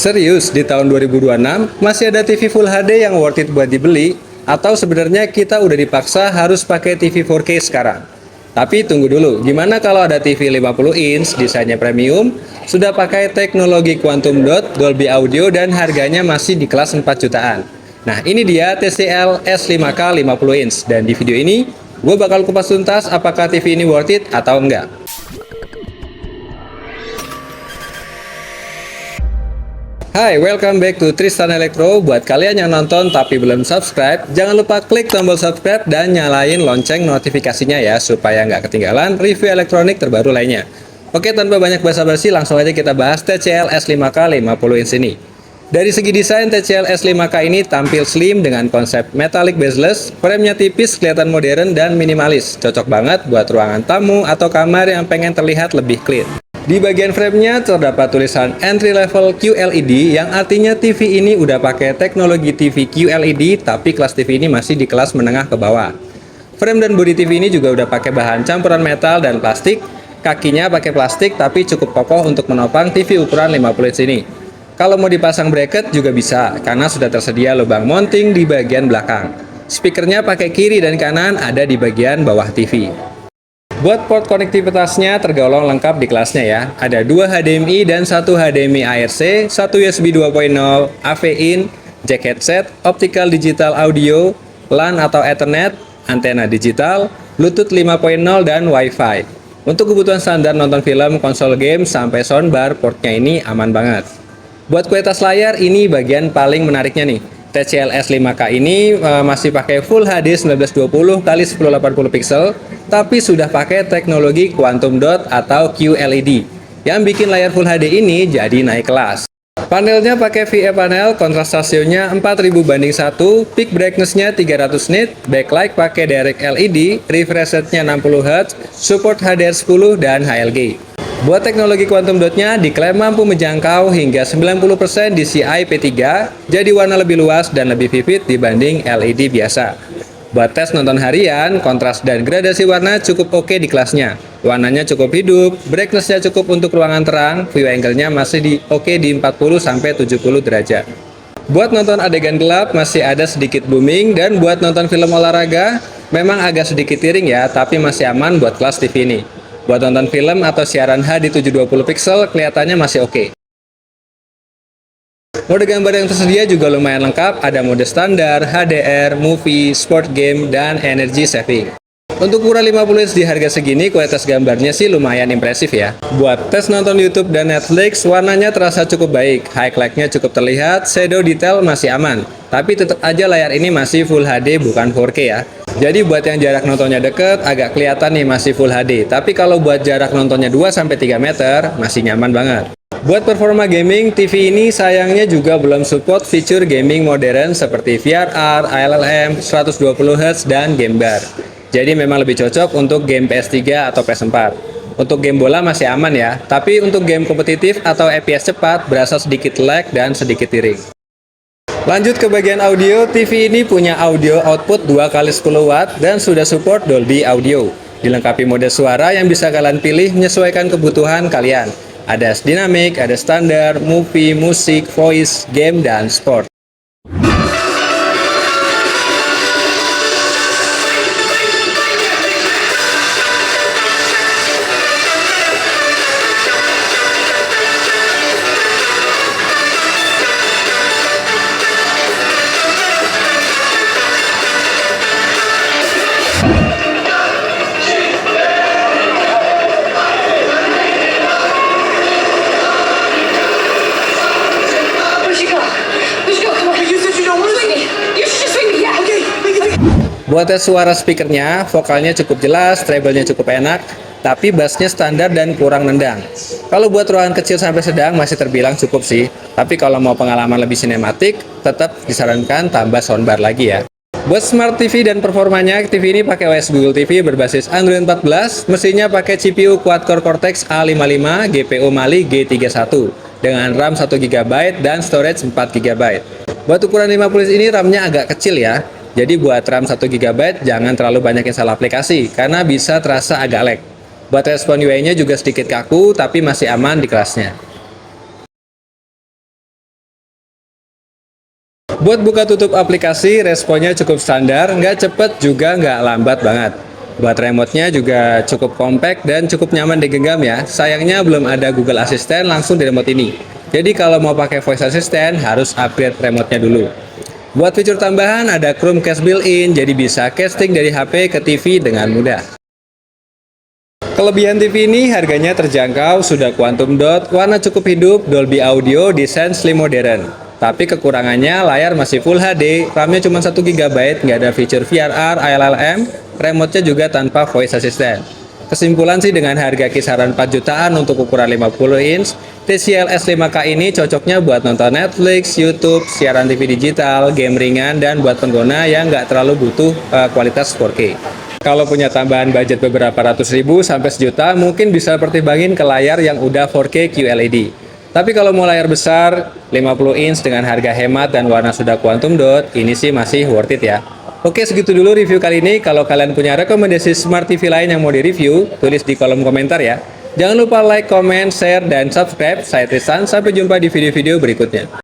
Serius, di tahun 2026 masih ada TV Full HD yang worth it buat dibeli? Atau sebenarnya kita udah dipaksa harus pakai TV 4K sekarang? Tapi tunggu dulu, gimana kalau ada TV 50 inch, desainnya premium, sudah pakai teknologi Quantum Dot, Dolby Audio, dan harganya masih di kelas 4 jutaan? Nah, ini dia TCL S5K 50 inch, dan di video ini, gue bakal kupas tuntas apakah TV ini worth it atau enggak. Hai, welcome back to Tristan Electro. Buat kalian yang nonton tapi belum subscribe, jangan lupa klik tombol subscribe dan nyalain lonceng notifikasinya ya, supaya nggak ketinggalan review elektronik terbaru lainnya. Oke, tanpa banyak basa-basi, langsung aja kita bahas TCL S5K 50 inch ini. Dari segi desain, TCL S5K ini tampil slim dengan konsep metallic bezeless, frame-nya tipis, kelihatan modern dan minimalis. Cocok banget buat ruangan tamu atau kamar yang pengen terlihat lebih clean. Di bagian frame-nya terdapat tulisan entry level QLED yang artinya TV ini udah pakai teknologi TV QLED, tapi kelas TV ini masih di kelas menengah ke bawah. Frame dan bodi TV ini juga udah pakai bahan campuran metal dan plastik. Kakinya pakai plastik tapi cukup kokoh untuk menopang TV ukuran 50 inch ini. Kalau mau dipasang bracket juga bisa karena sudah tersedia lubang mounting di bagian belakang. Speakernya pakai kiri dan kanan ada di bagian bawah TV. Buat port konektivitasnya tergolong lengkap di kelasnya ya. Ada 2 HDMI dan 1 HDMI ARC, 1 USB 2.0, AV-in, jack headset, optical digital audio, LAN atau Ethernet, antena digital, Bluetooth 5.0 dan Wi-Fi. Untuk kebutuhan standar nonton film, konsol game, sampai soundbar, portnya ini aman banget. Buat kualitas layar, ini bagian paling menariknya nih. TCL S5K ini masih pakai Full HD 1920 x 1080 pixel, tapi sudah pakai teknologi Quantum Dot atau QLED, yang bikin layar Full HD ini jadi naik kelas. Panelnya pakai VA panel, kontras rasionya 4000:1, peak brightness-nya 300 nit, backlight pakai direct LED, refresh rate-nya 60 Hz, support HDR10 dan HLG. Buat teknologi Quantum Dot-nya diklaim mampu menjangkau hingga 90% DCI P3, jadi warna lebih luas dan lebih vivid dibanding LED biasa. Buat tes nonton harian, kontras dan gradasi warna cukup oke di kelasnya. Warnanya cukup hidup, brightness-nya cukup untuk ruangan terang, view angle-nya masih oke di 40-70 derajat. Buat nonton adegan gelap masih ada sedikit booming, dan buat nonton film olahraga memang agak sedikit tiring ya, tapi masih aman buat kelas TV ini. Buat nonton film atau siaran HD 720 pixel kelihatannya masih oke. Mode gambar yang tersedia juga lumayan lengkap, ada mode standar, HDR, movie, sport game, dan energy saving. Untuk ukuran 50 inch di harga segini, kualitas gambarnya sih lumayan impresif ya. Buat tes nonton YouTube dan Netflix, warnanya terasa cukup baik, highlight-nya cukup terlihat, shadow detail masih aman. Tapi tetap aja layar ini masih Full HD bukan 4K ya. Jadi buat yang jarak nontonnya deket, agak kelihatan nih masih Full HD. Tapi kalau buat jarak nontonnya 2-3 meter, masih nyaman banget. Buat performa gaming, TV ini sayangnya juga belum support fitur gaming modern seperti VRR, ALLM, 120Hz, dan game bar. Jadi memang lebih cocok untuk game PS3 atau PS4. Untuk game bola masih aman ya, tapi untuk game kompetitif atau FPS cepat berasa sedikit lag dan sedikit tiring. Lanjut ke bagian audio, TV ini punya audio output 2x10 watt dan sudah support Dolby Audio. Dilengkapi mode suara yang bisa kalian pilih menyesuaikan kebutuhan kalian. Ada dynamic, ada standar, movie, musik, voice, game, dan sport. Buat tes suara speakernya, vokalnya cukup jelas, treble-nya cukup enak, tapi bassnya standar dan kurang nendang. Kalau buat ruangan kecil sampai sedang masih terbilang cukup sih, tapi kalau mau pengalaman lebih sinematik, tetap disarankan tambah soundbar lagi ya. Buat smart TV dan performanya, TV ini pakai OS Google TV berbasis Android 14, mesinnya pakai CPU quad-core Cortex A55, GPU Mali G31, dengan RAM 1GB dan storage 4GB. Buat ukuran 50 inch ini RAM-nya agak kecil ya. Jadi buat RAM 1GB jangan terlalu banyak install aplikasi karena bisa terasa agak lag. Buat respon UI-nya juga sedikit kaku tapi masih aman di kelasnya. Buat buka tutup aplikasi, responnya cukup standar, nggak cepet juga nggak lambat banget. Buat remote-nya juga cukup compact dan cukup nyaman digenggam ya. Sayangnya belum ada Google Assistant langsung di remote ini. Jadi kalau mau pakai voice assistant harus upgrade remote-nya dulu. Buat fitur tambahan ada Chromecast built-in, jadi bisa casting dari HP ke TV dengan mudah. Kelebihan TV ini harganya terjangkau, sudah quantum dot, warna cukup hidup, Dolby Audio, desain slim modern. Tapi kekurangannya layar masih Full HD, RAM-nya cuma 1 GB, nggak ada fitur VRR, ILLM, remote-nya juga tanpa voice assistant. Kesimpulan sih dengan harga kisaran 4 jutaan untuk ukuran 50 inch, TCL S5K ini cocoknya buat nonton Netflix, YouTube, siaran TV digital, game ringan, dan buat pengguna yang nggak terlalu butuh kualitas 4K. Kalau punya tambahan budget beberapa ratus ribu sampai sejuta, mungkin bisa pertimbangin ke layar yang udah 4K QLED. Tapi kalau mau layar besar, 50 inch dengan harga hemat dan warna sudah quantum dot, ini sih masih worth it ya. Oke, segitu dulu review kali ini. Kalau kalian punya rekomendasi Smart TV lain yang mau direview, tulis di kolom komentar ya. Jangan lupa like, comment, share, dan subscribe. Saya Tristan, sampai jumpa di video-video berikutnya.